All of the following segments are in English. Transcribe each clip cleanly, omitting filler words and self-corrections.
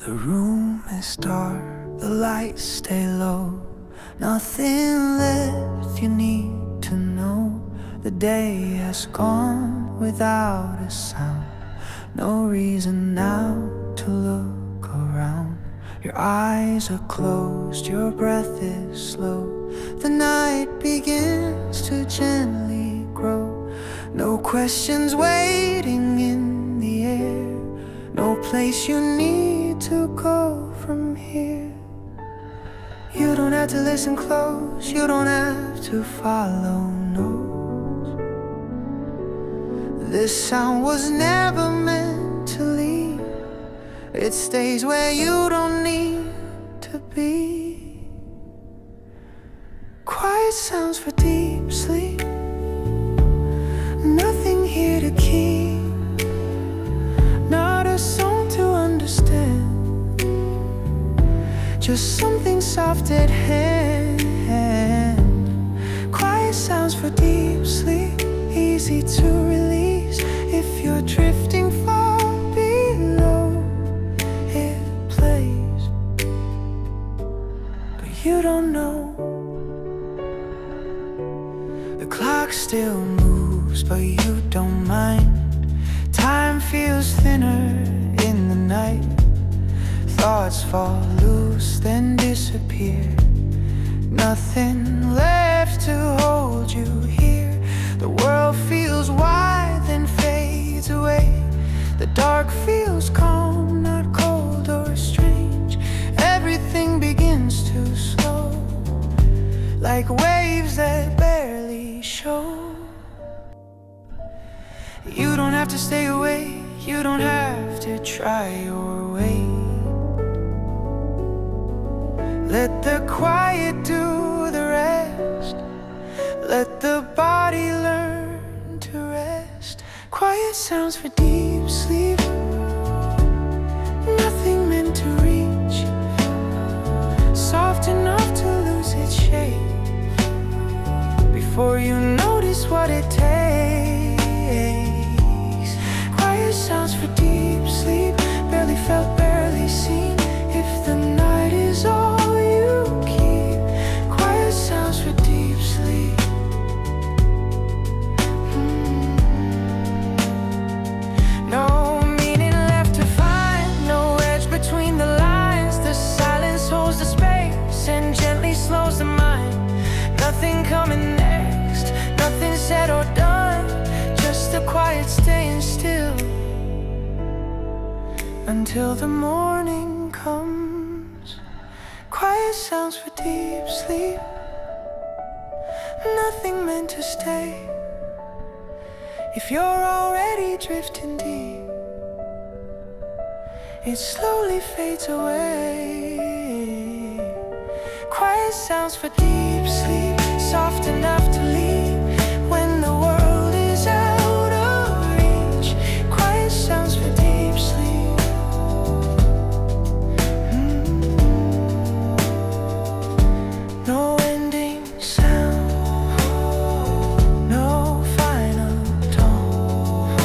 The room is dark, the lights stay low. Nothing left you need to know. The day has gone without a sound. No reason now to look around. Your eyes are closed, your breath is slow. The night begins to gently grow. No questions waiting in the air. No place you need to go from here. You don't have to listen close, you don't have to follow notes. This sound was never meant to leave. It stays where you don't need to be. Quiet sounds for deep sleep. Nothing here to keep. Not a song to understand. Just something soft at hand. Quiet sounds for deep sleep. Easy to release if you're drifting far below. It plays, but you don't know. The clock still moves, but you don't mind. Time feels thinner in the night. Thoughts fall loose, then disappear. Nothing left to hold you here. The world feels wide, then fades away. The dark feels calm, not cold or strange. Everything begins to slow, like waves that barely show. You don't have to stay away, you don't have to try your way. Let the quiet do the rest. Let the body learn to rest. Quiet sounds for deep sleep. Nothing meant to reach. Soft enough to lose its shape before you notice what it takes. Quiet sounds for deep sleep. Barely felt, barely seen. If the night is all slows the mind. Nothing coming next, nothing said or done. Just a quiet staying still until the morning comes. Quiet sounds for deep sleep. Nothing meant to stay. If you're already drifting deep, it slowly fades away. Quiet sounds for deep sleep. Soft enough to leave when the world is out of reach. Quiet sounds for deep sleep. No ending sound, no final tone.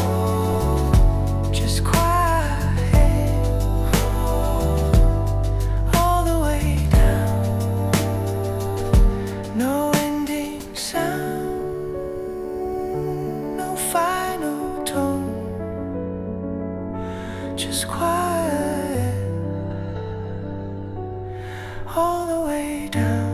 Just quiet all the way down. No ending sound, no final tone. Just quiet all the way down.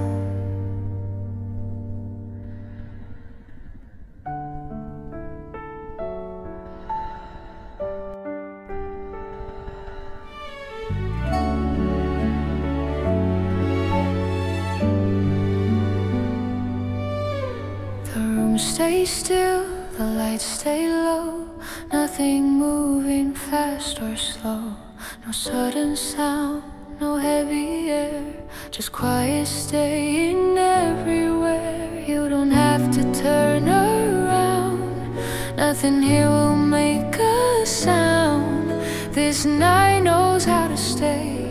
Stay still, the lights stay low. Nothing moving fast or slow. No sudden sound, no heavy air. Just quiet staying everywhere. You don't have to turn around. Nothing here will make a sound. This night knows how to stay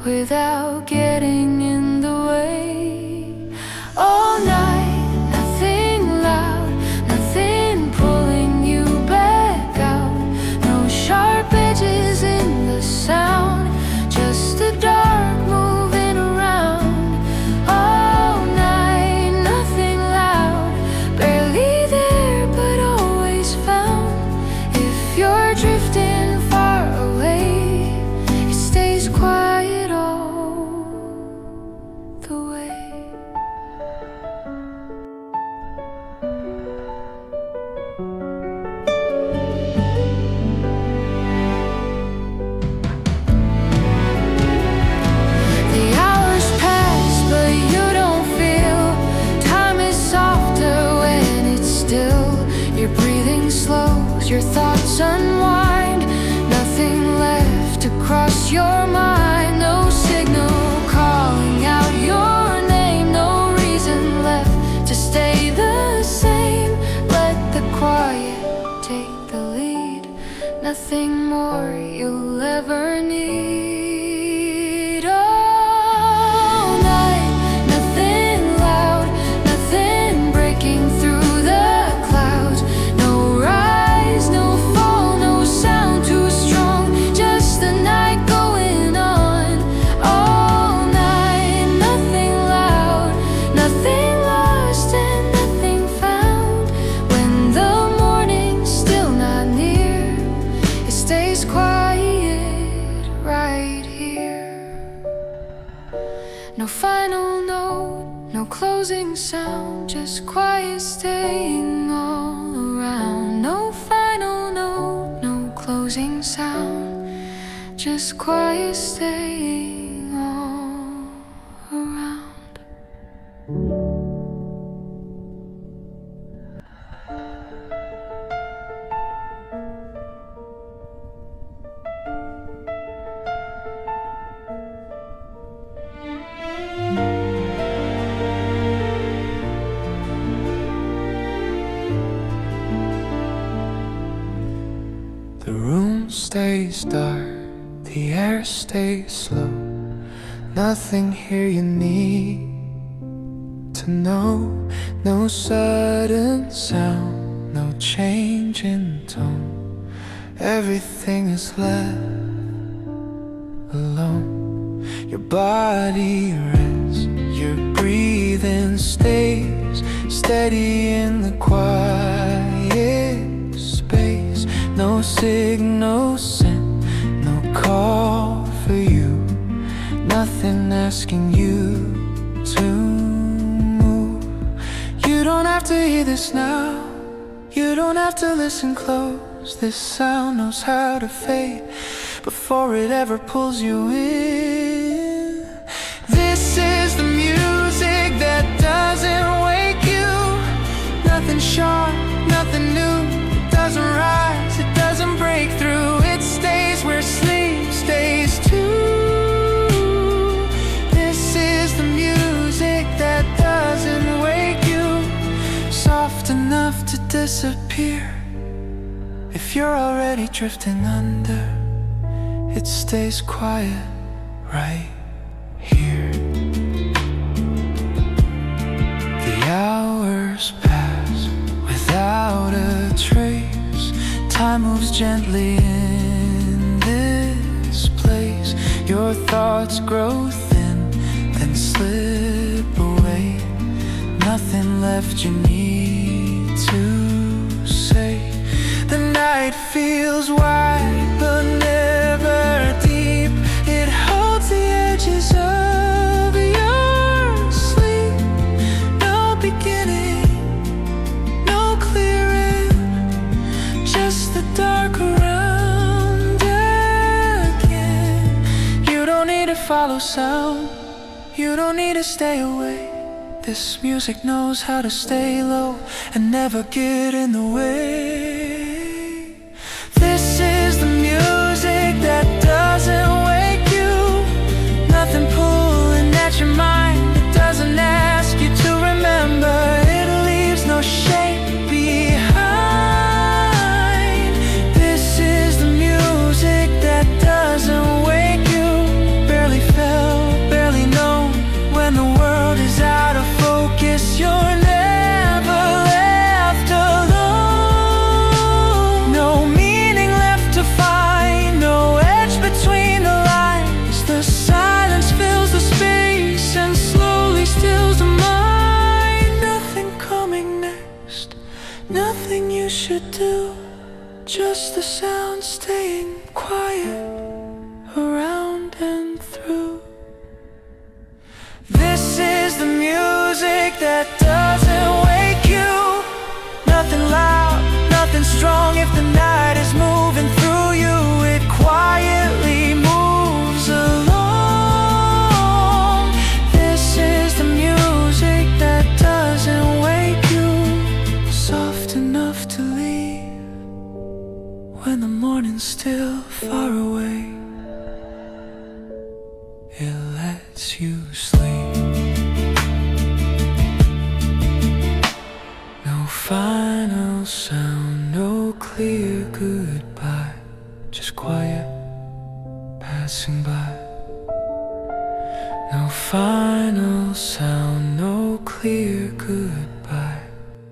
without getting in the way. All night, sharp edges in the sound. moves, your thoughts unwind. Nothing left to cross your mind. No signal calling out your name. No reason left to stay the same. Let the quiet take the lead. Nothing more you'll ever need. All night, nothing loud, nothing breaking through the clouds. No rise, no fall, no sound too strong. Just the night going on. All night, nothing loud, nothing lost and nothing found. When the morning's still not near, it stays quiet right here. No final note, no closing sound, just quiet staying all around. No final note, no closing sound, just quiet staying all around. The room stays dark, the air stays slow. Nothing here you need to know. No sudden sound, no change in tone. Everything is left alone. Your body rests, your breathing stays steady in the quiet space. No signal sent, no call for you. Nothing asking you to move. You don't have to hear this now. You don't have to listen close. This sound knows how to fade before it ever pulls you in. This is the music that doesn't wake you. Nothing sharp, nothing new. It doesn't rise, it doesn't break through. It stays where sleep stays too. This is the music that doesn't wake you. Soft enough to disappear. If you're already drifting under, it stays quiet right here. The hours pass without a trace. Time moves gently in this place. Your thoughts grow thin, then slip away. Nothing left you need to say. The night feels wide but never deep. It holds the edges of your sleep. No beginning, no clear end, just the dark around again. You don't need to follow sound, you don't need to stay away. This music knows how to stay low and never get in the way. This is the music that doesn't wake you. Nothing pulling at your mind. It doesn't ask you to remember. It leaves no shape behind. This is the music that doesn't wake you. Barely felt, barely known. When the world is out of focus, you're never left alone. No meaning left to find, no edge between the lines. The silence fills the space and slowly stills the mind. Nothing coming next, nothing you should do. Just the sound staying quiet around and through. This is the music that doesn't wake you. Nothing loud, nothing strong. If the night is moving through you, it quietly moves along. This is the music that doesn't wake you. Soft enough to leave, standing still far away. It lets you sleep. No final sound, no clear goodbye, just quiet passing by. No final sound, no clear goodbye,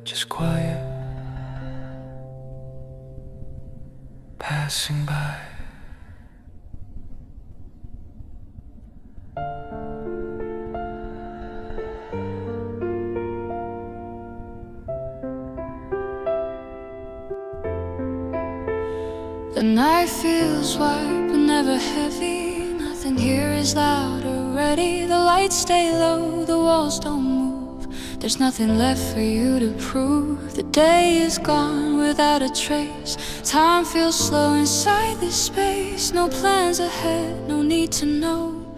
just quiet passing by. The night feels wide but never heavy. Nothing here is loud or ready. The lights stay low, the walls don't move. There's nothing left for you to prove. The day is gone without a trace. Time feels slow inside this space. No plans ahead, no need to know.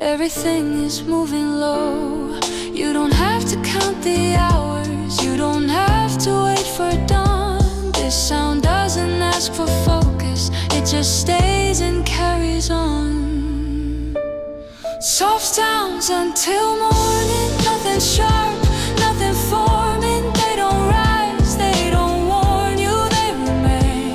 Everything is moving low. You don't have to count the hours, you don't have to wait for dawn. This sound doesn't ask for focus, it just stays and carries on. Soft sounds until morning, nothing sharp, nothing forming. They don't rise, they don't warn you, they remain.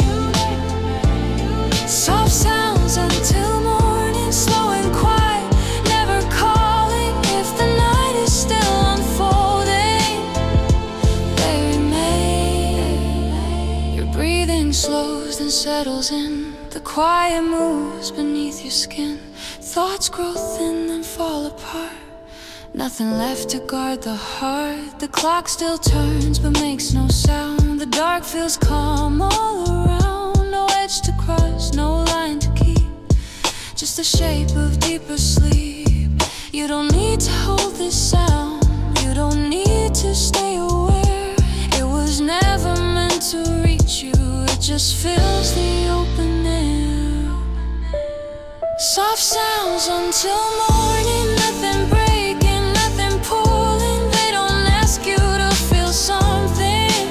Soft sounds until morning, slow and quiet, never calling. If the night is still unfolding, they remain. Your breathing slows then settles in. The quiet moves beneath your skin. Thoughts grow thin and fall apart. Nothing left to guard the heart. The clock still turns but makes no sound. The dark feels calm all around. No edge to cross, no line to keep, just the shape of deeper sleep. You don't need to hold this sound, you don't need to stay aware. It was never meant to reach you, it just fills the open air. Soft sounds until morning, nothing breaking, nothing pulling. They don't ask you to feel something,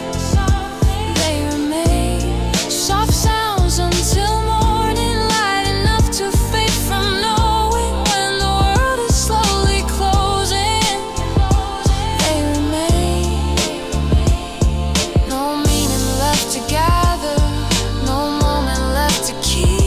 they remain. Soft sounds until morning, light enough to fade from knowing. When the world is slowly closing, they remain. No meaning left to gather, no moment left to keep.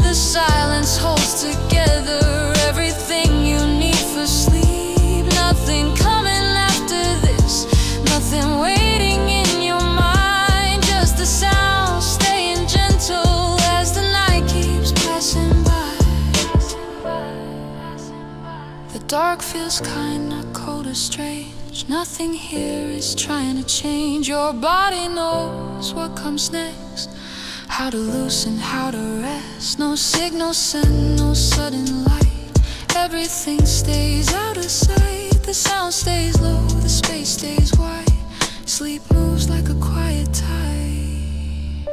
The silence holds together everything you need for sleep. Nothing coming after this, nothing waiting in your mind. Just the sound staying gentle as the night keeps passing by. The dark feels kind, not cold or strange. Nothing here is trying to change. Your body knows what comes next, how to loosen, how to rest. No signal sent, no sudden light. Everything stays out of sight. The sound stays low, the space stays wide. Sleep moves like a quiet tide.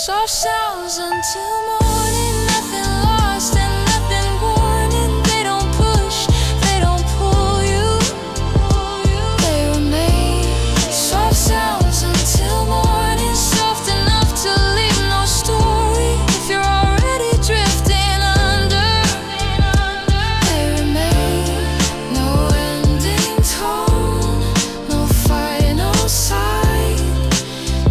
Soft sounds until morning, nothing lost and nothing warning. They don't push, they don't pull you, they remain. Soft sounds until morning, soft enough to leave no story. If you're already drifting under, they remain. No ending tone, no final sign,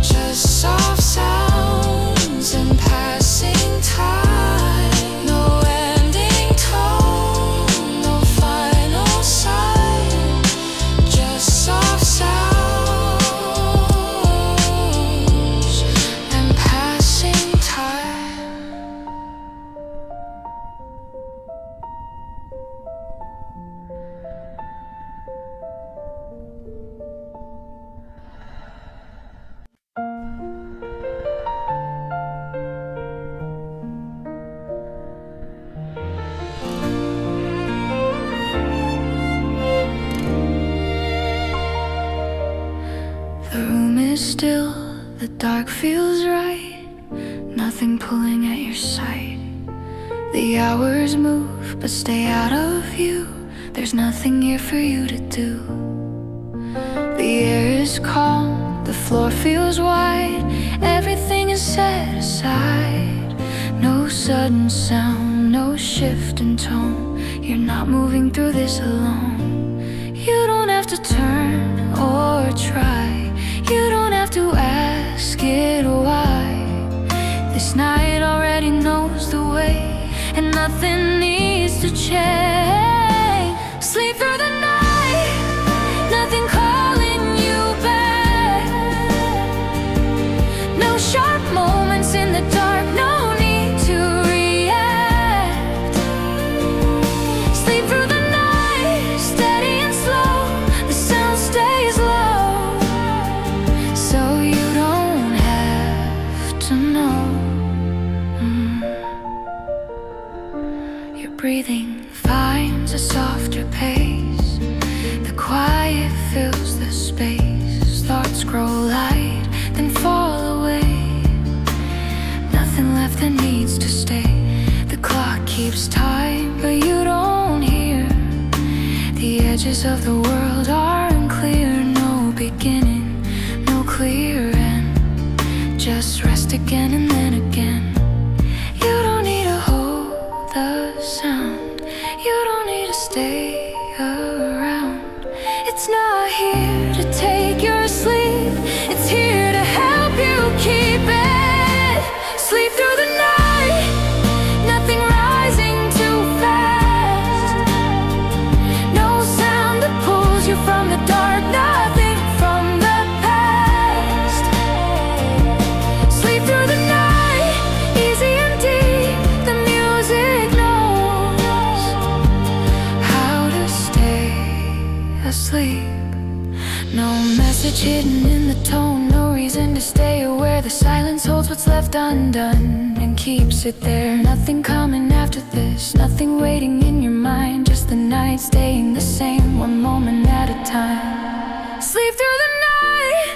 just soft sounds and passing time. No ending tone, no final sign, just soft sounds and passing time. The room is still, the dark feels right. Nothing pulling at your side. The hours move but stay out of view. There's nothing here for you to do. The air is calm, The floor feels wide, everything is set aside. No sudden sound, no shift in tone. You're not moving through this alone. You don't have to turn or try. You don't have to ask it why. This night already knows the way, and nothing needs to change. Sleep through the night, nothing calling you back. No sharp moments in the dark, no need to react. Sleep through the night, steady and slow. The sound stays low, so you don't have to know. Your breathing finds a softer pace. The quiet fills the space. Thoughts grow light, then fall away. Nothing left that needs to stay. The clock keeps time, but you don't hear. The edges of the world are unclear. No beginning, no clear end. Just rest again and then again. You don't need to hold the sound. You don't need to stay around. It's not here to take your sleep. It's here to help you keep it. Sleep through the night, nothing rising too fast. No sound that pulls you from the dark, nothing from the past. Sleep through the night, easy and deep. The music knows how to stay asleep. No message hidden in the tone, no reason to stay aware. The silence holds what's left undone and keeps it there. Nothing coming after this, nothing waiting in your mind. Just the night staying the same, one moment at a time. Sleep through the night,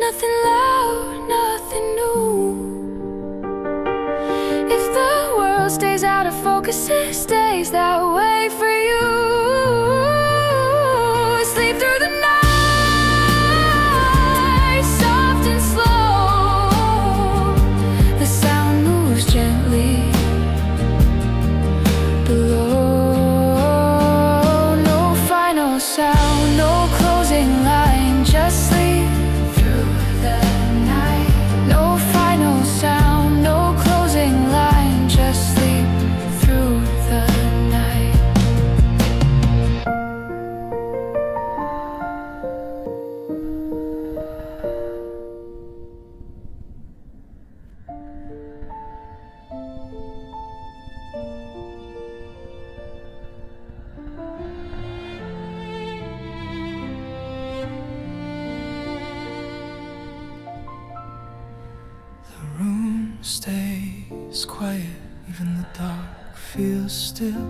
nothing loud, nothing new. If the world stays out of focus, it stays that way for you. Sleep through the night, soft and slow. The sound moves gently below. No final sound, no closing line. Just sleep through the night. No final sound, no closing line. Just sleep through the night. The room stays quiet, even the dark feels still.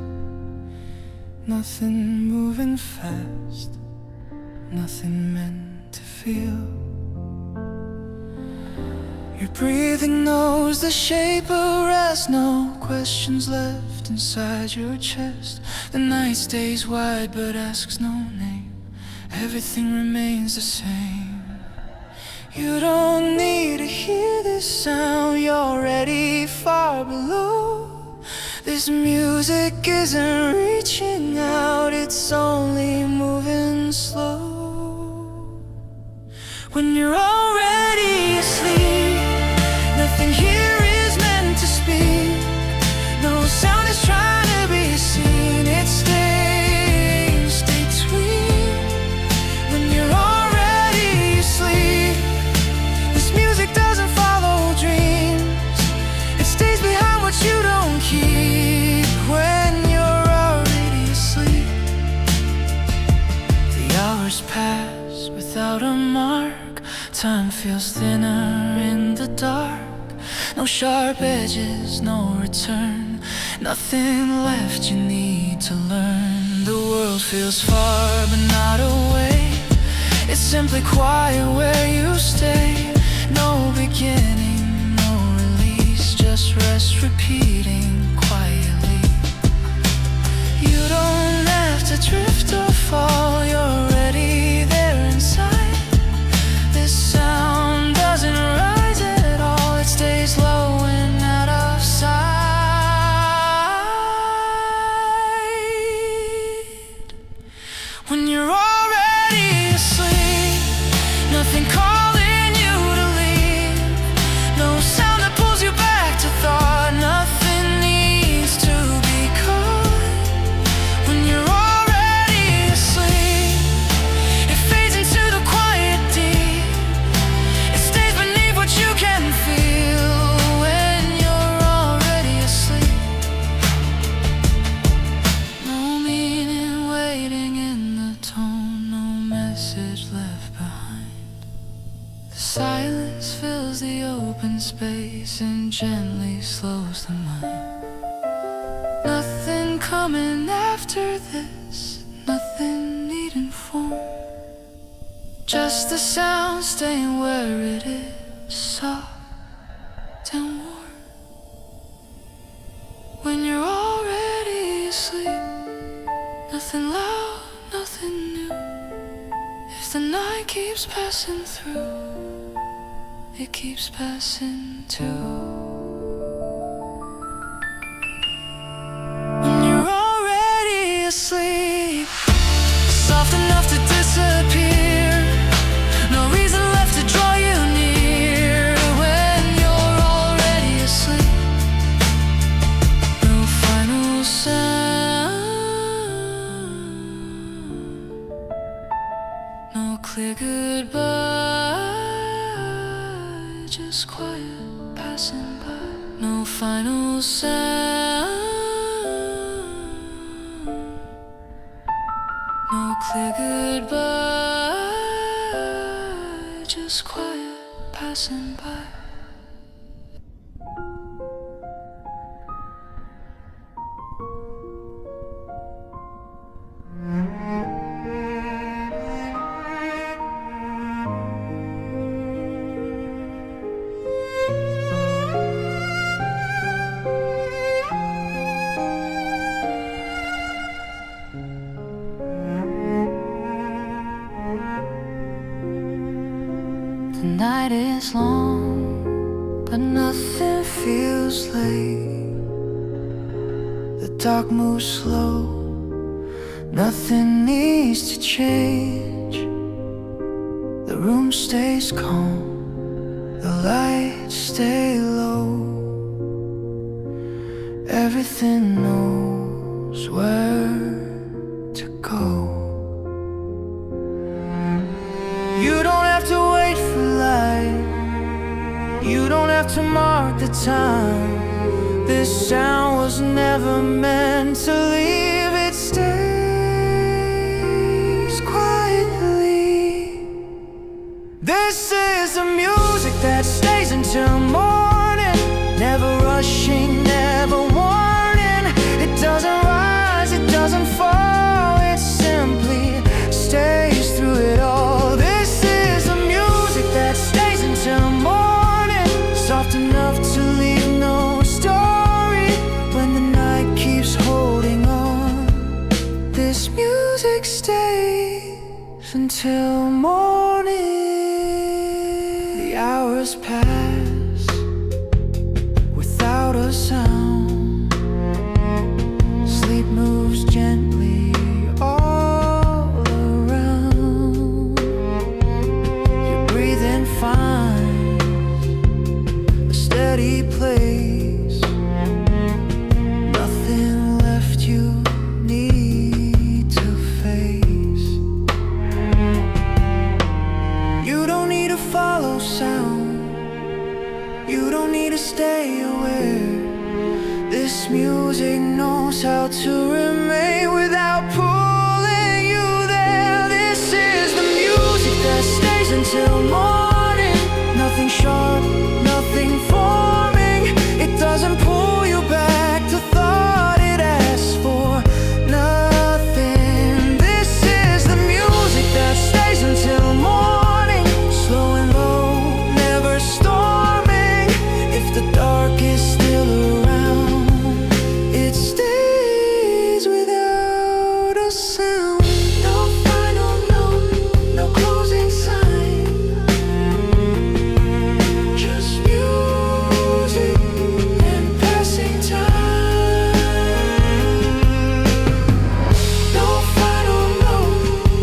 Nothing moving fast, nothing meant to feel. Your breathing knows the shape of rest. No questions left inside your chest. The night stays wide but asks no name. Everything remains the same. You don't need to hear this sound, you're already far below. This music isn't reaching out, it's only moving slow. When you're already asleep, nothing here is meant to speak. No sound is trying to be seen, it stays between. When you're already asleep, this music doesn't follow dreams. It stays behind what you don't keep. When you're already asleep, the hours pass without a mark. Time feels thinner in the dark. No sharp edges, no return. Nothing left you need to learn. The world feels far but not away. It's simply quiet where you stay. No beginning, no release. Just rest repeating quietly. You don't have to drift or fall. You're already there inside. This sound silence fills the open space and gently slows the mind. Nothing coming after this, nothing needing form. Just the sound staying where it is, soft and warm. When you're already asleep, nothing loud, nothing new. If the night keeps passing through, it keeps passing too. When you're already asleep, soft enough to disappear, no reason left to draw you near. When you're already asleep, no final sound, no clear goodbye, just quiet passing by. No final sound, no clear goodbye, just quiet passing by. The night is long, but nothing feels late. The dark moves slow, nothing needs to change. The room stays calm, the lights stay low. Everything knows where to go. You don't have to wait for light, you don't have to mark the time. This sound was never meant to leave, it stays quietly. This is the music that stays until morning, never rushing, never warning. It doesn't rise, it doesn't fall, it simply stays through it all. This is the music that stays until morning, soft enough to leave no story when the night keeps holding on. This music stays until morning. The hours pass without a sound. Sleep moves gently all around. Your breathing finds a steady place. Nothing left you need to face. You don't need to follow sound, you don't need to stay aware. This music knows how to remain without pulling you there. This is the music that stays until morning. Nothing sharp, nothing forming. It doesn't pull you back to thought, it asks for nothing. This is the music that stays until morning, slow and low, never storming. If the dark is still around, it stays without a sound. No final note, no closing sign, just music and passing time. No final note,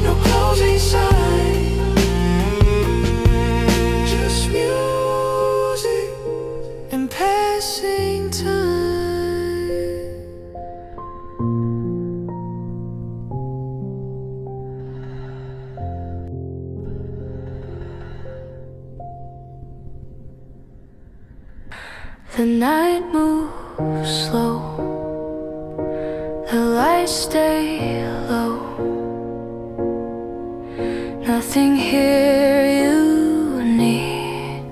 no closing sign, just music and passing time. The night moves slow, the lights stay low. Nothing here you need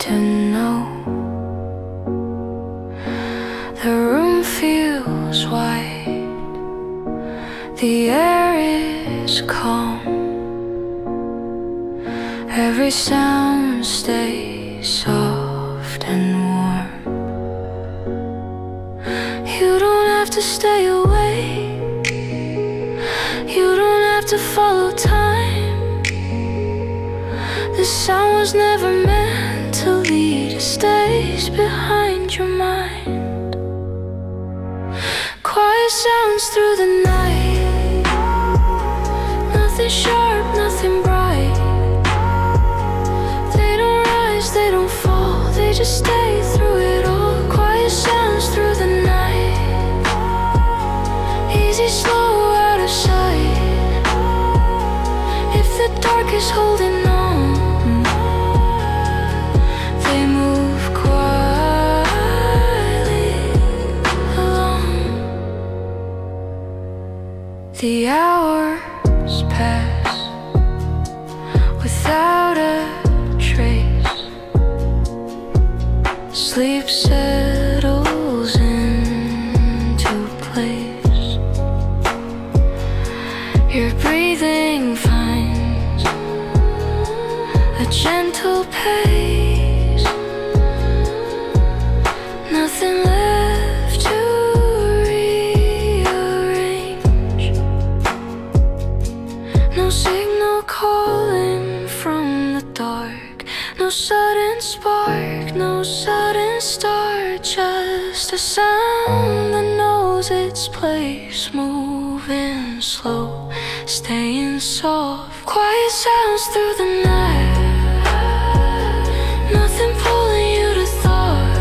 to know. The room feels wide, the air is calm, every sound stays soft and warm. You don't have to stay awake, you don't have to follow time. The sound was never meant to lead, it stays behind your mind. Quiet sounds through the night, nothing sharp, nothing bright. They don't rise, they don't fall, they just stay through it all. Quiet sounds through the night, easy, slow, out of sight. If the dark is holding on, they move quietly along. The hours pass without a trace. Sleep settles into place. Your breathing finds a gentle pace. Nothing left to rearrange. No signal calling from the dark, no sudden spark, no sudden start. Just a sound that knows its place, moving slow, staying soft. Quiet sounds through the night, nothing pulling you to thought.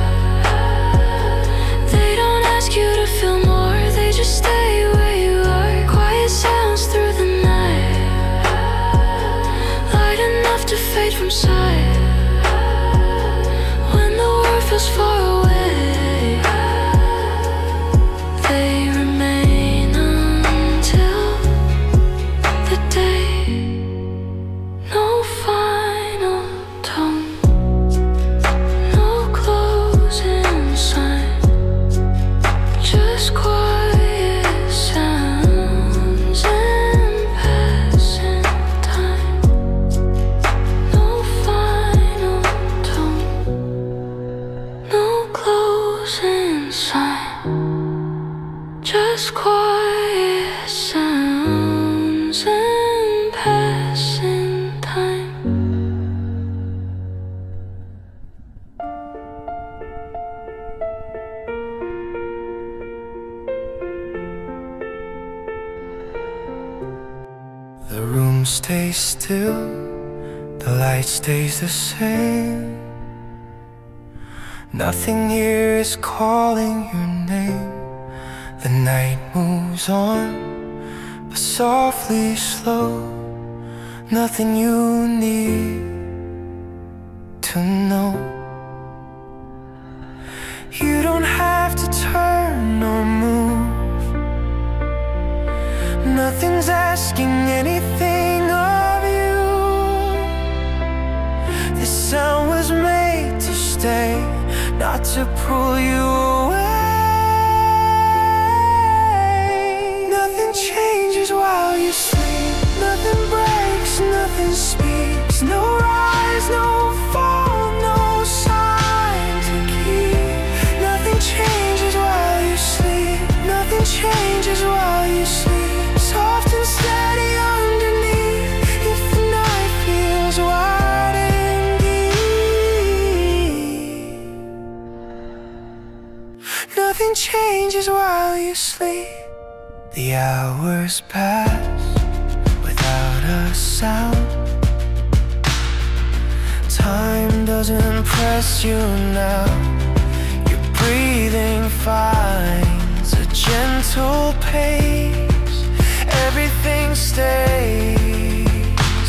They don't ask you to feel more, they just stay where you are. Quiet sounds through the night, light enough to fade from sight. When the world feels far away, they remain until the day. No final tone, no closing sign, just quiet sounds and passing time. No final tone, no closing sign, just quiet sounds and passing time. The room stays still, the light stays the same. Nothing here is calling your name. The night moves on, but softly slow. Nothing you need to know. You don't have to turn or move. Nothing's asking anything of you. This sound was made to stay, not to pull you away. Nothing changes while you sleep, nothing breaks, nothing speaks. No rise, no fall, no sign to keep. Nothing changes while you sleep, nothing changes while you sleep. Soft and steady underneath, if the night feels wide and deep. Nothing changes while you sleep. The hours pass without a sound. Time doesn't press you now. Your breathing finds a gentle pace. Everything stays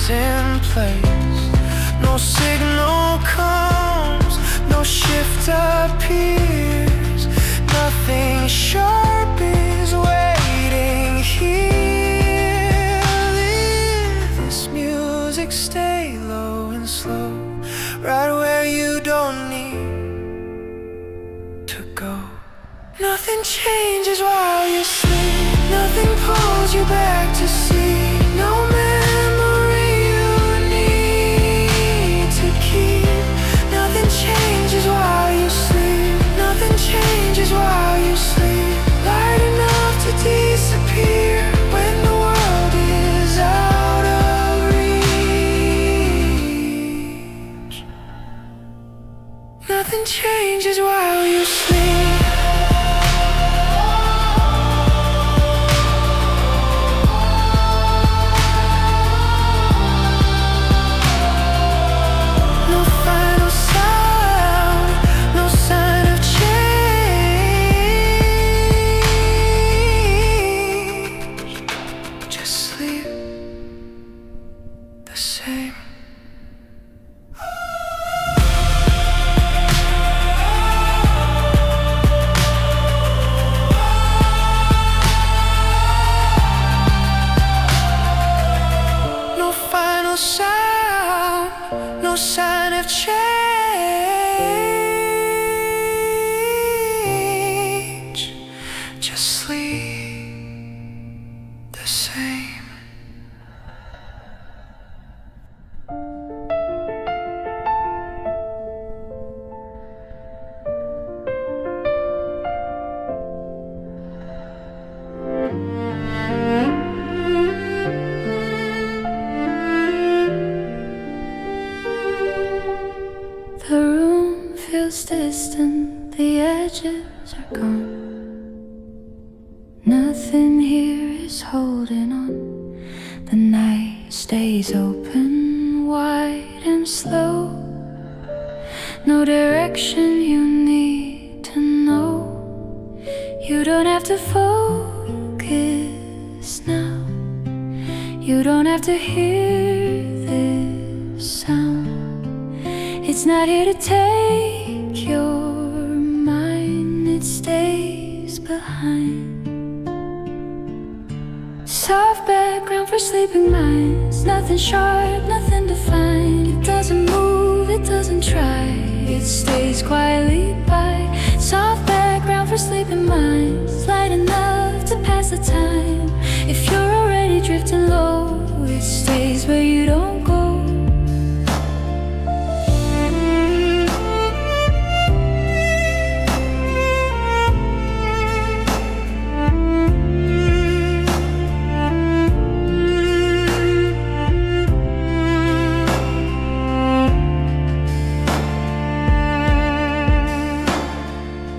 in place. No signal comes, no shift appears. Nothing sharp is waiting here. Let this music stay low and slow, right where you don't Nothing changes while you sleep. Nothing pulls you back to see. No memory you need to keep. Nothing changes while you sleep. Nothing changes while you sleep. Light enough to disappear when the world is out of reach. Nothing changes while you sleep. No sign of change, just sleep the same. The room feels distant, the edges are gone. Nothing here is holding on. The night stays open, wide and slow. No direction you need to know. You don't have to focus now. You don't have to hear this sound. It's not here to take your mind, it stays behind. Soft background for sleeping minds. Nothing sharp, nothing defined. It doesn't move, it doesn't try. It stays quietly by. Soft background for sleeping minds. Light enough to pass the time. If you're already drifting low, it stays where you don't go.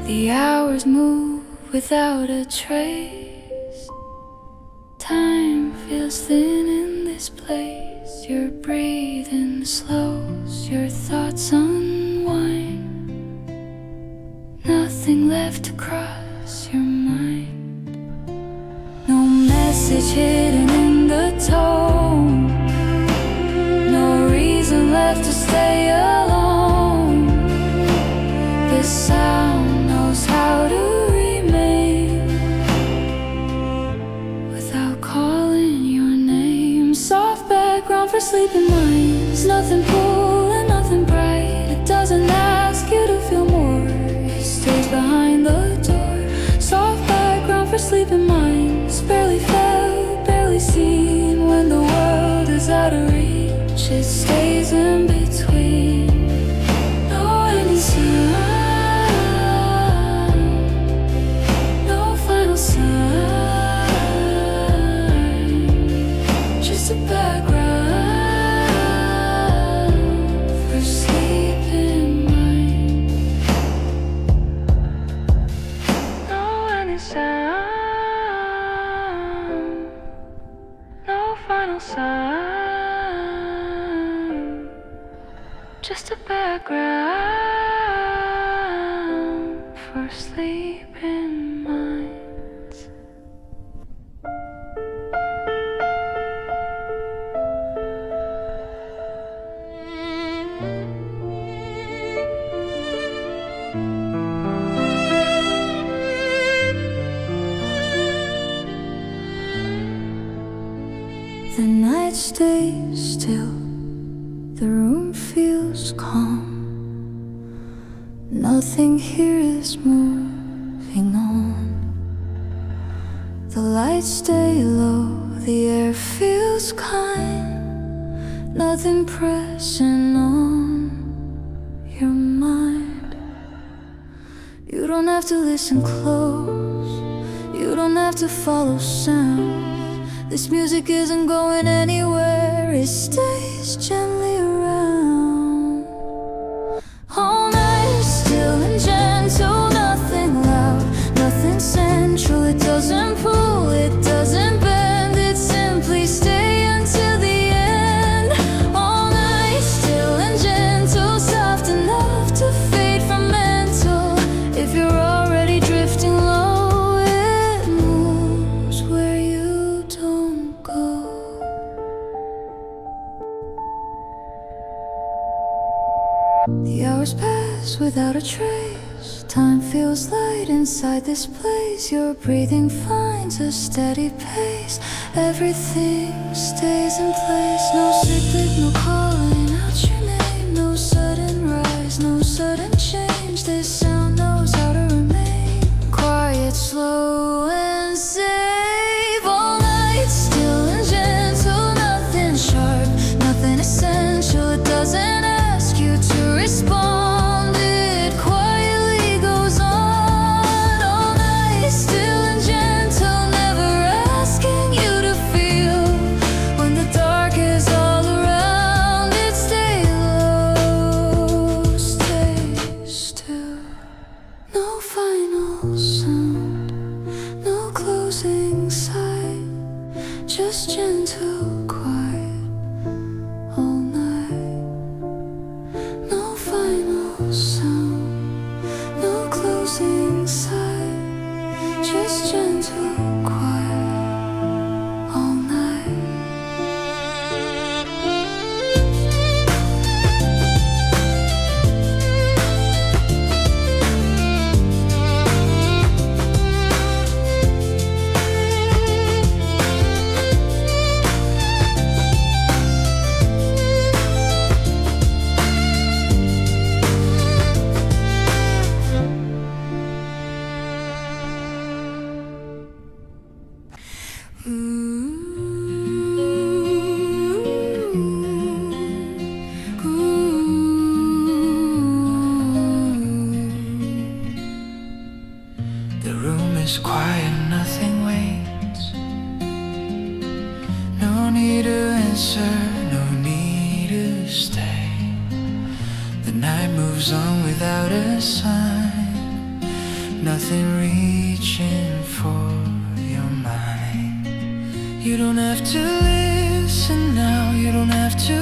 The hours move without a trace. Time feels thin in this place. Your breathing slows, your thoughts unwind. Nothing left to cross your mind. No message hidden in the tone. No reason left to stay alone. The sound knows how to remain without calling your name. Soft background for sleeping minds. Nothing cool and nothing bright. It doesn't ask you to feel more. It stays behind the door. Soft background for sleeping minds. Barely felt, barely seen. When the world is out of reach, it stays in between. No ending sign. Just a background for sleeping mind. No any sound, no final sign. Just a background for sleeping minds. The night stays still, the room feels calm. Nothing here is moving. moving on. The lights stay low, the air feels kind, nothing pressing on your mind. You don't have to listen close, you don't have to follow sound. This music isn't going anywhere, it stays gently around. All night, still and gentle, nothing loud, nothing central. It doesn't pull, it doesn't bend, it simply stays until the end. All night, still and gentle, soft enough to fade from mental. If you're already drifting low, it moves where you don't go. The hours pass without a trace. Time feels light inside this place. Your breathing finds a steady pace. Everything stays in place. No cyclic, no calling out your name. No sudden rise, no sudden change. This sound knows how to remain quiet, slow and safe. All night, still and gentle, nothing sharp, nothing essential. It doesn't ask you to respond, it quietly goes on. All night, still and gentle, never asking you to feel. When the dark is all around, it stay low, stay still. No final sound, no closing sight, just gentle quiet all night. No final sound, no closing sight, just gentle quiet all night. The room is quiet, nothing waits. No need to answer, no need to stay. The night moves on without a sign, nothing reaching for your mind. You don't have to listen now, you don't have to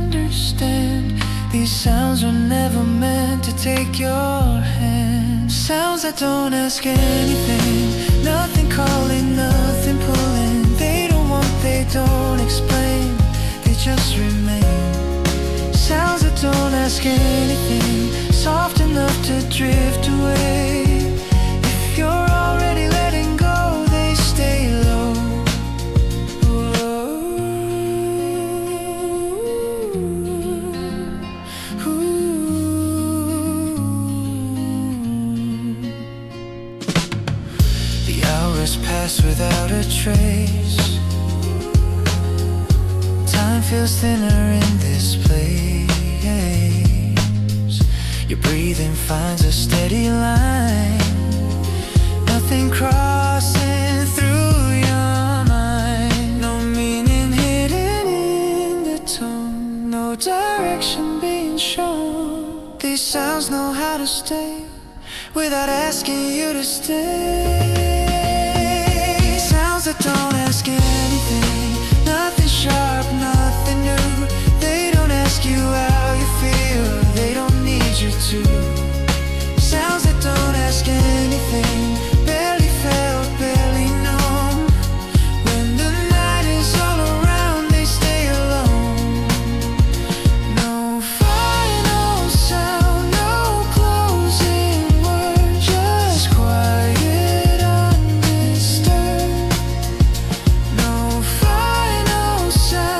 understand. These sounds were never meant to take your hand. Sounds that don't ask anything, nothing calling, nothing pulling. They don't want, they don't explain, they just remain. Sounds that don't ask anything, soft enough to drift away. If you're already letting go, they stay low. The hours pass without a trace. Time feels thinner in this place. Your breathing finds a steady line, nothing crossing through your mind. No meaning hidden in the tone, no direction being shown. These sounds know how to stay without asking you to stay. Sounds that don't ask anything, nothing sharp, nothing new. They don't ask you how you feel, they don't need you to. Sounds that don't ask anything, barely felt, barely known. When the night is all around, they stay alone. No final sound, no closing word, just quiet, undisturbed. No final sound.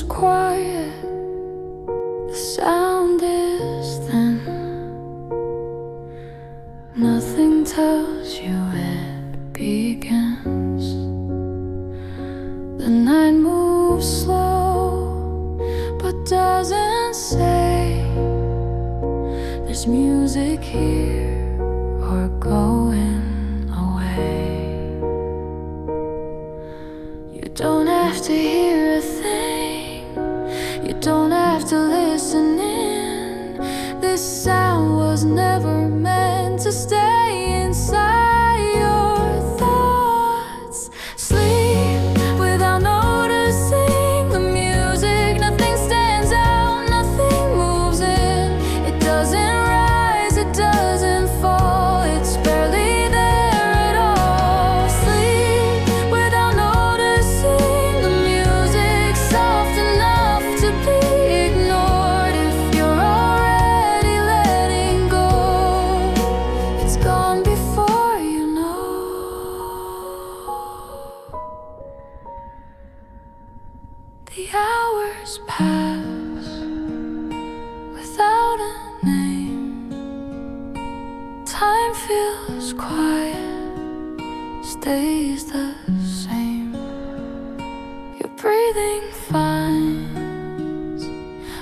quiet, the sound is thin. Nothing tells you it begins. The night moves slow, but doesn't say there's music here or going away. You don't have to hear a thing, you don't have to listen in. This sound was never meant to stay inside your thoughts. Sleep without noticing the music. Nothing stands out, nothing moves in. It doesn't rise, it doesn't fall, it's barely there at all. Sleep without noticing the music, soft enough to be ignored. If you're already letting go, it's gone before you know. The hours pass without a name. Time feels quiet, stays the same. Your breathing finds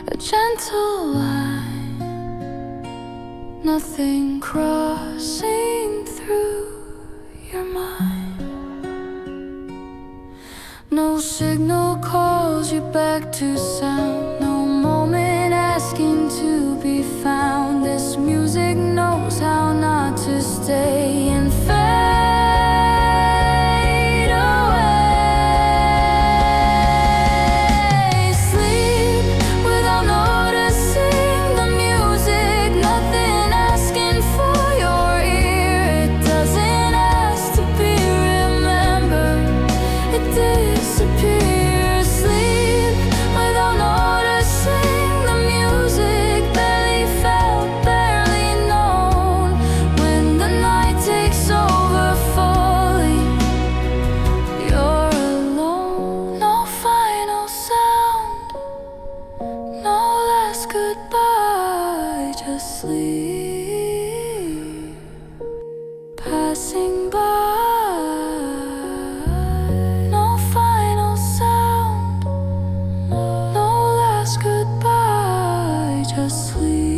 a gentle line, nothing crossing through your mind. No signal calls you back to sound, no moment asking to be found. This music knows how not to stay and fade away. Sleep without noticing the music, nothing asking for your ear. It doesn't ask to be remembered, it disappears. Sleep without noticing the music, barely felt, barely known. When the night takes over fully, you're alone. No final sound, no last goodbye, just sleep passing by. No final sound, no last goodbye, just sleep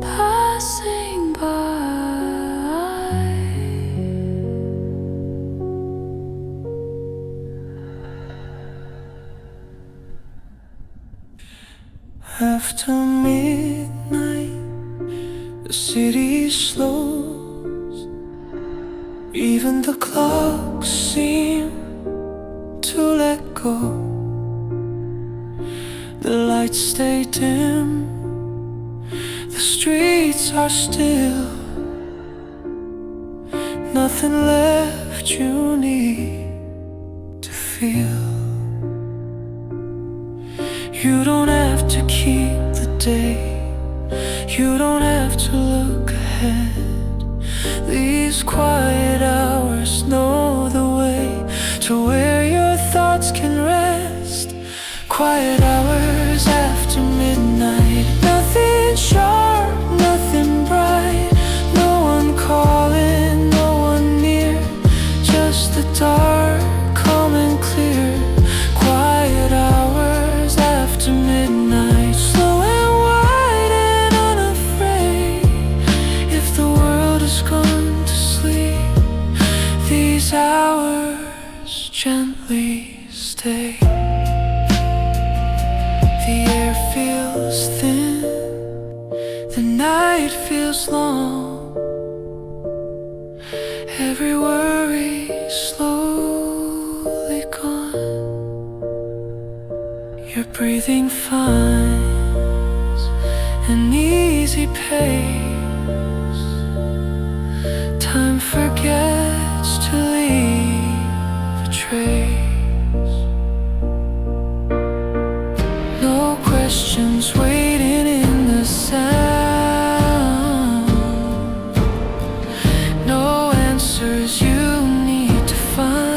passing by. After midnight, the city slows. Even the clocks seem to let go. The lights stay dim, the streets are still. Nothing left you need to feel. You don't have to keep the day, you don't have to look ahead. These quiet hours know the way to where your thoughts can rest. Quiet hours after midnight, nothing sharp, nothing bright, no one calling, no one near, just the dark, calm and clear. Quiet hours after midnight, slow and wide and unafraid. If the world has gone to sleep, these hours gently stay. The air feels thin, the night feels long. Every worry slowly gone. Your breathing finds an easy pace. Time forgets to leave a trace. No questions waiting in the sound, no answers you need to find.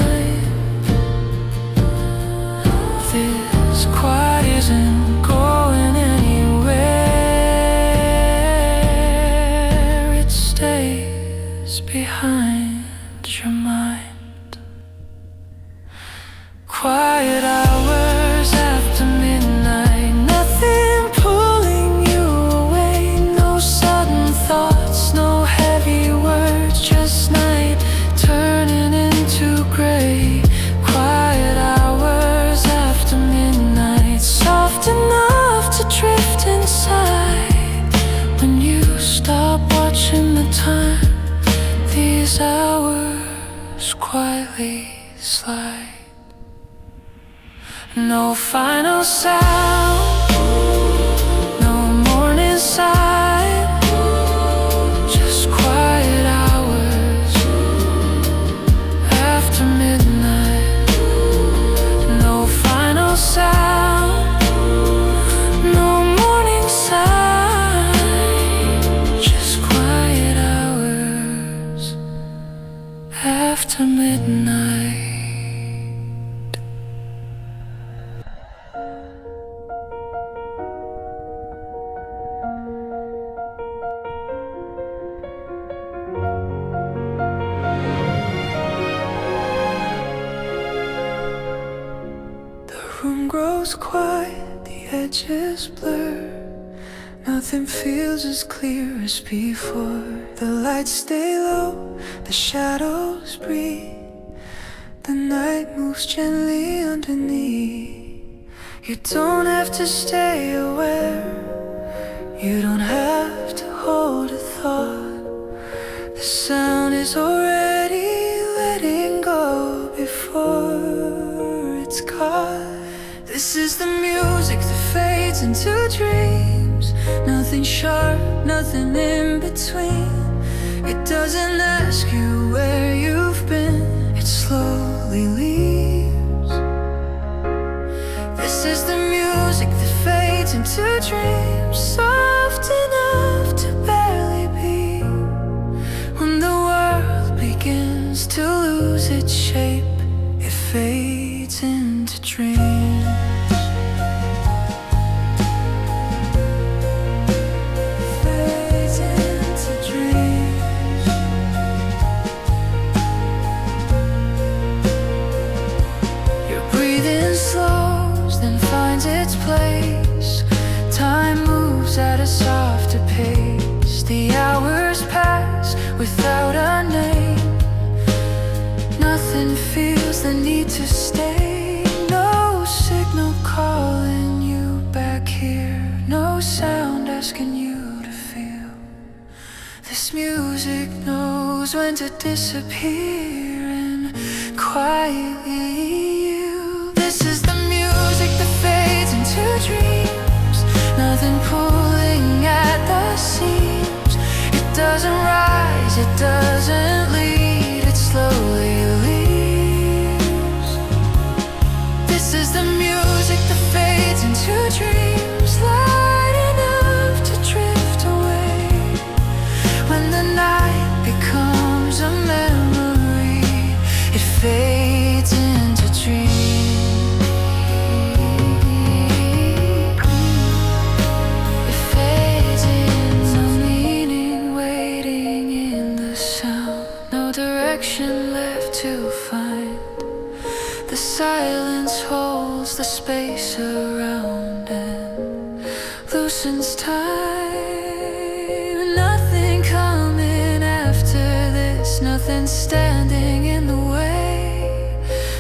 this quiet isn't going anywhere. It stays behind your mind. Quiet hours after midnight, nothing pulling you away. No sudden thoughts, no heavy words, just night turning into gray. Quiet hours after midnight, soft enough to drift inside. When you stop watching the time, these hours quietly slide. No final sound, no morning sign, just quiet hours after midnight. No final sound, no morning sign, just quiet hours after midnight. The room grows quiet, the edges blur. Nothing feels as clear as before. The lights stay low, the shadows breathe. The night moves gently underneath. You don't have to stay aware, you don't have to hold a thought. The sound is already letting go before it's caught. This is the music that fades into dreams. Nothing sharp, nothing in between. It doesn't ask you where you've been, it slowly leaves. This is the music that fades into dreams, soft enough to barely be. When the world begins to lose its shape, it fades into dreams. Fades into dreams. Your breathing slows, then finds its place. Time moves at a softer pace. The hours pass without a name. Nothing feels the need to stay. No signal calling you back here. No sound asking you to feel. This music knows when to disappear and quietly yield. This is the music that fades into dreams. Nothing pulling at the seams. It doesn't rise, it doesn't lead, it slowly leaves. This is the music that fades into dreams, light enough to drift away. When the night becomes a memory, it fades into dreams. It fades into meaning, waiting in the sound. No direction left to find. The silence holds the space around and loosens time. Nothing coming after this, nothing standing in the way.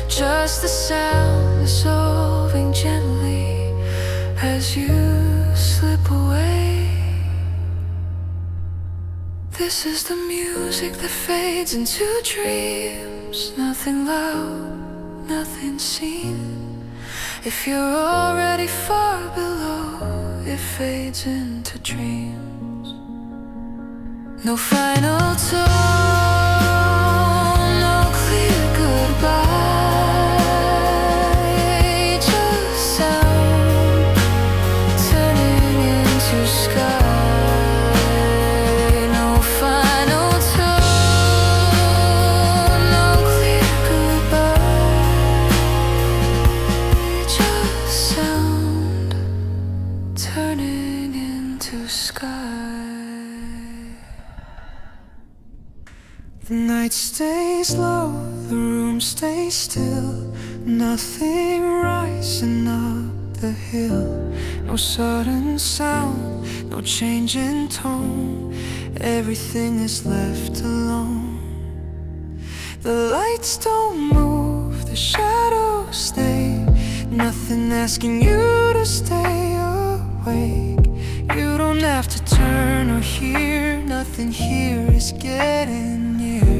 Just the sound dissolving gently as you slip away. This is the music that fades into dreams. Nothing loud, nothing seen. If you're already far below, it fades into dreams. No final tone, no clear goodbye, just sound turning into sky. No final tone, no clear goodbye, just light stays low, the room stays still. Nothing rising up the hill. No sudden sound, no change in tone. Everything is left alone. The lights don't move, the shadows stay. Nothing asking you to stay awake. You don't have to turn or hear. Nothing here is getting near.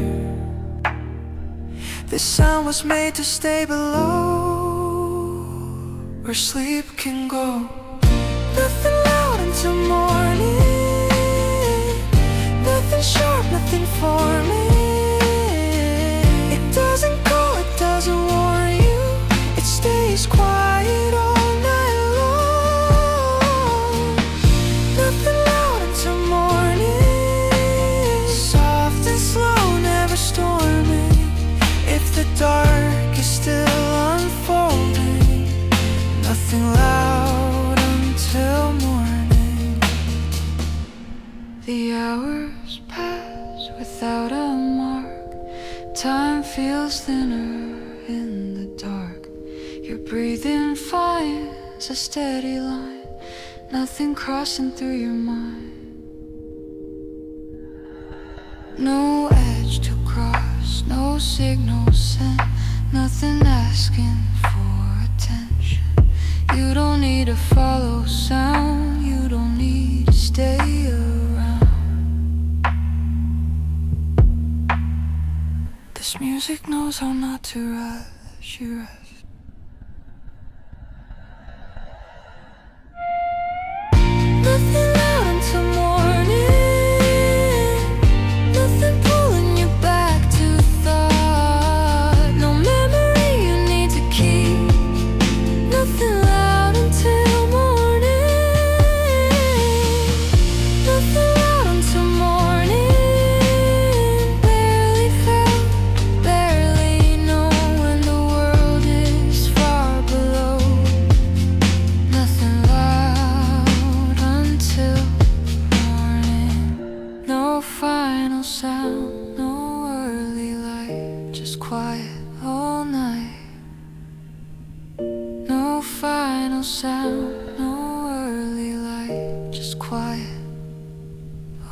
This sound was made to stay below, where sleep can go. Nothing loud until morning. Nothing sharp, nothing forming. It doesn't go, it doesn't warn you. It stays quiet all night long. Nothing loud until morning. Soft and slow, never storming. If the dark is still unfolding. Nothing loud until morning. The hours pass without a mark. Time feels thinner in the dark. Your breathing finds a steady line. Nothing crossing through your mind. No edge to cross, no signal sent. Nothing asking for attention. You don't need to follow sound. You don't need to stay around. This music knows how not to rush. You rest. Nothing loud until morning. Nothing pulling you back to thought. No memory you need to keep. Nothing loud until morning. Nothing loud until morning. Barely felt, barely know when the world is far below. Nothing loud until morning. No final sound, no early light, just quiet all night. No final sound, no early light, just quiet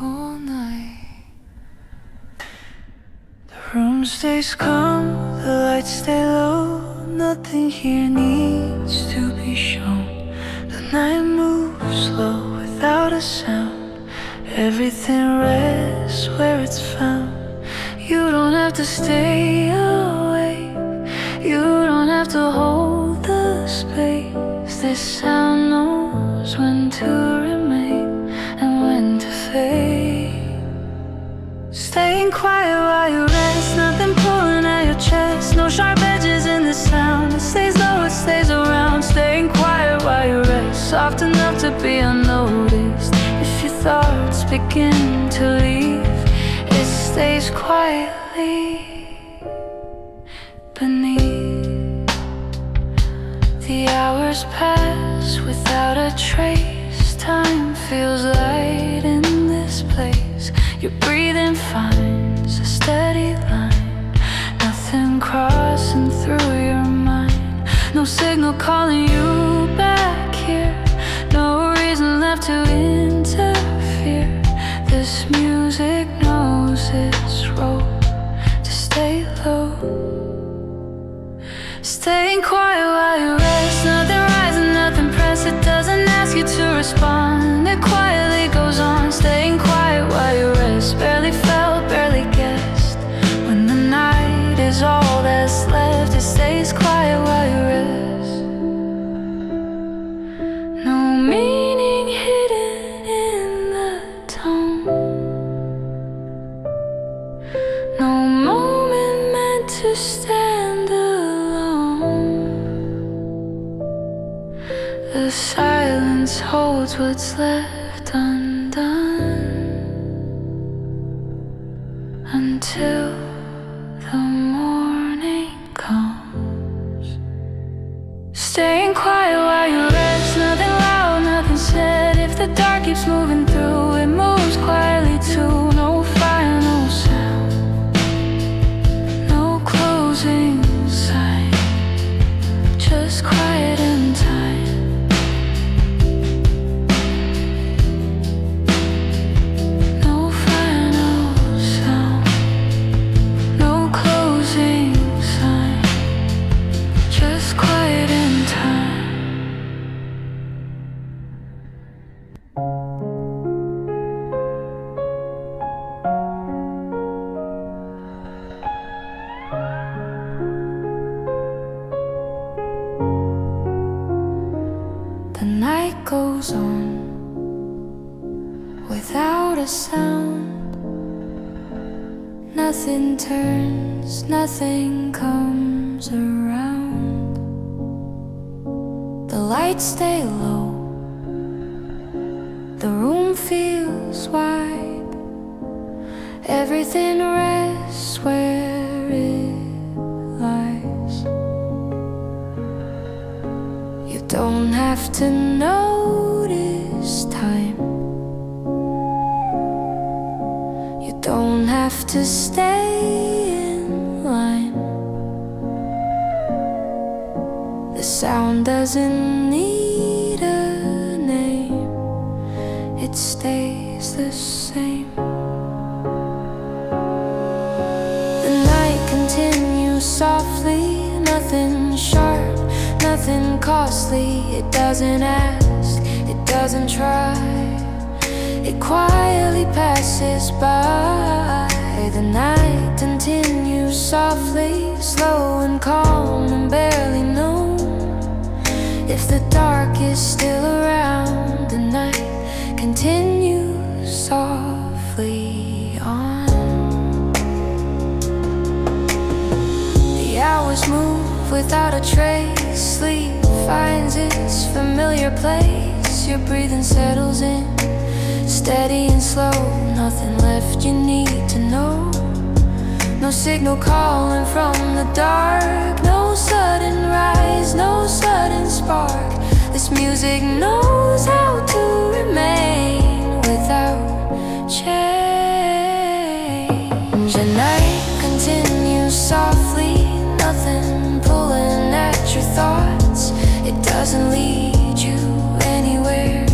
all night. The room stays calm, the lights stay low. Nothing here needs to be shown. The night moves slow without a sound. Everything rests where it's found. You don't have to stay awake. You don't have to hold the space. This sound knows when to remain and when to fade. Staying quiet while you rest. Nothing pulling at your chest. No sharp edges in the sound. It stays low, it stays around. Staying quiet while you rest. Soft enough to be unnoticed. If your thoughts begin to leave, it stays quietly beneath. The hours pass without a trace. Time feels light in this place. Your breathing finds a steady line. Nothing crossing through your mind. No signal calling you back here. No reason left to interfere. This music knows its role to stay low. Staying quiet while you rest. Nothing rising, nothing pressed. It doesn't ask you to respond. It quietly goes on. Staying quiet while you rest. Barely felt, barely guessed. When the night is all that's left, it stays quiet while you rest. No meaning hidden in the tone. No moment meant to stand alone. The silence holds what's left undone until the morning comes. Staying quiet while you rest. Nothing loud, nothing said. If the dark keeps moving through, it moves quietly too. No fire, no sound. goes on without a sound. Nothing turns, nothing comes around. The lights stay low, the room feels wide. Everything rests where it lies. You don't have to notice time. You don't have to stay in line. The sound doesn't need a name. It stays the same. The night continues softly. Nothing sharp, nothing costly. It doesn't ask, it doesn't try. It quietly passes by. The night continues softly, slow and calm and barely known. If the dark is still around, the night continues softly on. The hours move without a trace. Sleep finds its familiar place. Your breathing settles in, steady and slow. Nothing left you need to know. No signal calling from the dark. No sudden rise, no sudden spark. This music knows how to remain without change. The night continues softly. Nothing pulling at your thoughts. It doesn't lead you anywhere.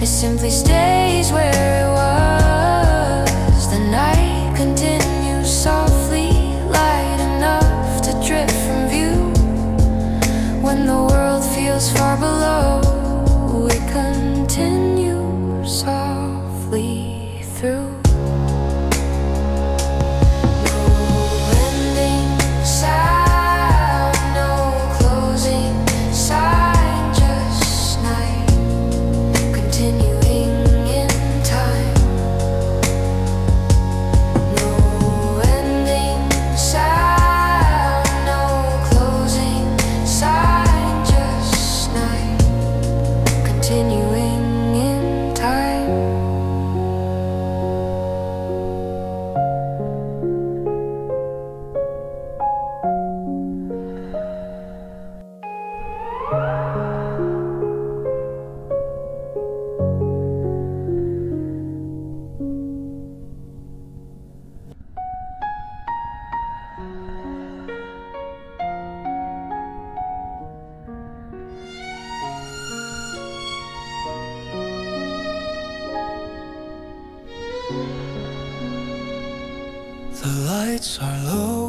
It simply stays where it was. The night continues softly, light enough to drift from view. When the world feels far below, it continues softly through. The lights are low,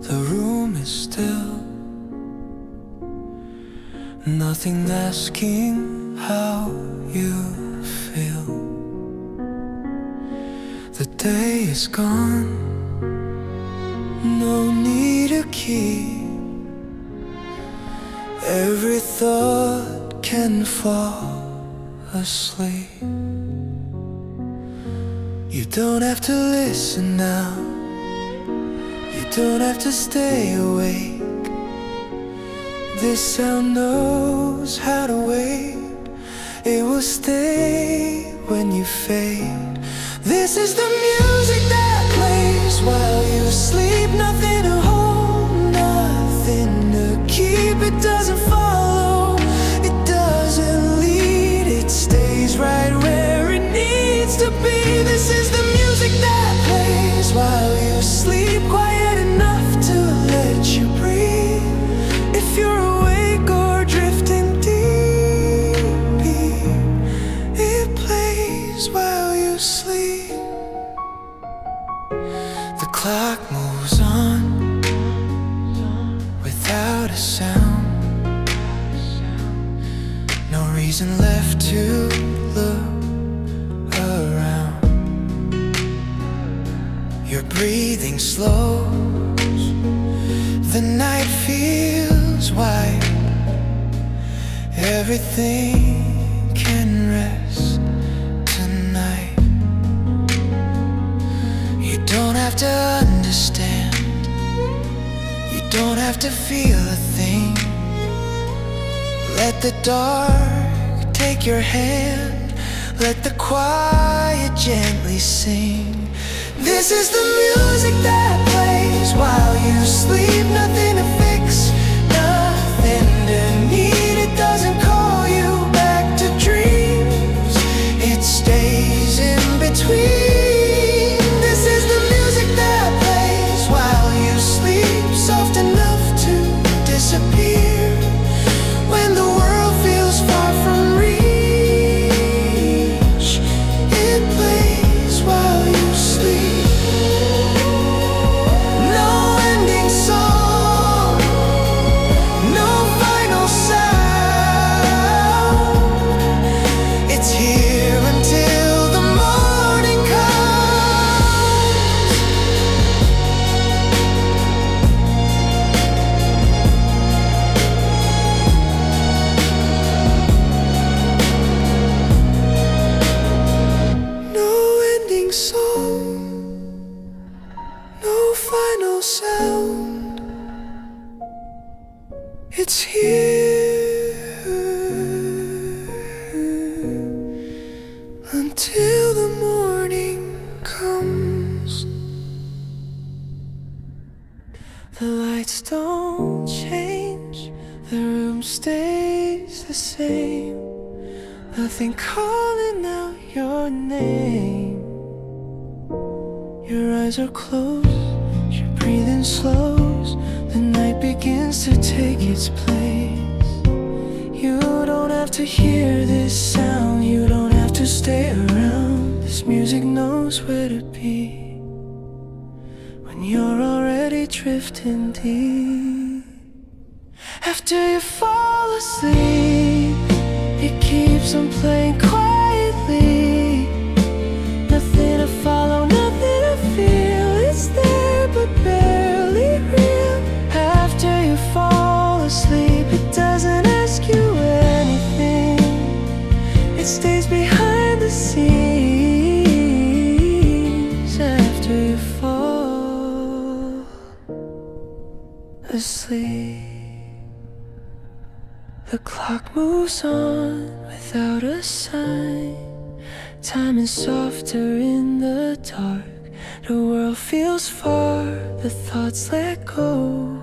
the room is still. Nothing asking how you feel. The day is gone, no need to keep. Every thought can fall asleep. You don't have to listen now. You don't have to stay awake. This sound knows how to wait. It will stay when you fade. This is the music that plays while you sleep. Nothing to hold, nothing to keep. It doesn't follow, it doesn't lead. It stays right where it needs to be. This is the music that plays while you sleep. Quiet enough to let you breathe. If you're awake or drifting deep, it plays while you sleep. The clock moves on without a sound. No reason left to look around. Your breathing slows. The night feels wide. everything can rest tonight. You don't have to understand, you don't have to feel a thing. Let the dark take your hand, let the quiet gently sing. This is the music that plays while you sleep. Nothing to fix, nothing to need. It doesn't call you back to dreams, it stays in between. This is the music that plays while you sleep, soft enough to disappear when the world feels far from reach. It plays while you sleep. No ending song, no final sound. It's here until the morning comes. No ending song, no final sound. It's here until the morning comes. The lights don't change, the room stays the same. Nothing calling out your name. Your eyes are closed, your breathing slows. The night begins to take its place. You don't have to hear this sound, you don't have to stay around. This music knows where to be when you're already drifting deep. After you fall asleep, it keeps on playing quietly. Nothing to follow, nothing to feel. It's there but barely real. After you fall asleep, it doesn't ask you anything. It stays behind the scenes. After you fall asleep, the clock moves on without a sign. Time is softer in the dark. The world feels far, the thoughts let go.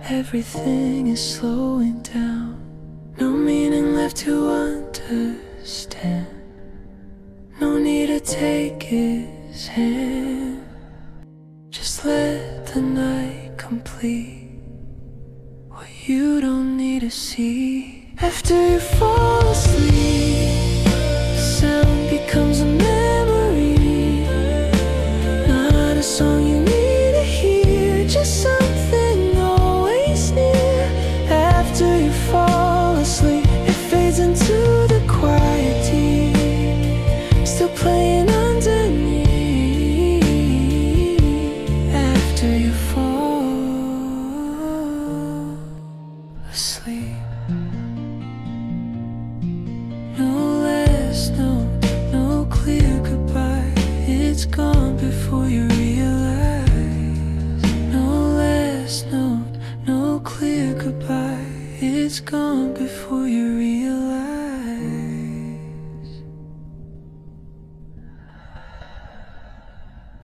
Everything is slowing down. No meaning left to understand. No need to take his hand. Just let the night complete what you don't need to see. After you fall asleep, the sound becomes a memory. Not a song you need to hear, just something always near. After you fall asleep, it fades into the quiet deep, still playing underneath. After you fall asleep, no last note, no clear goodbye. It's gone before you realize. No last note, no clear goodbye. It's gone before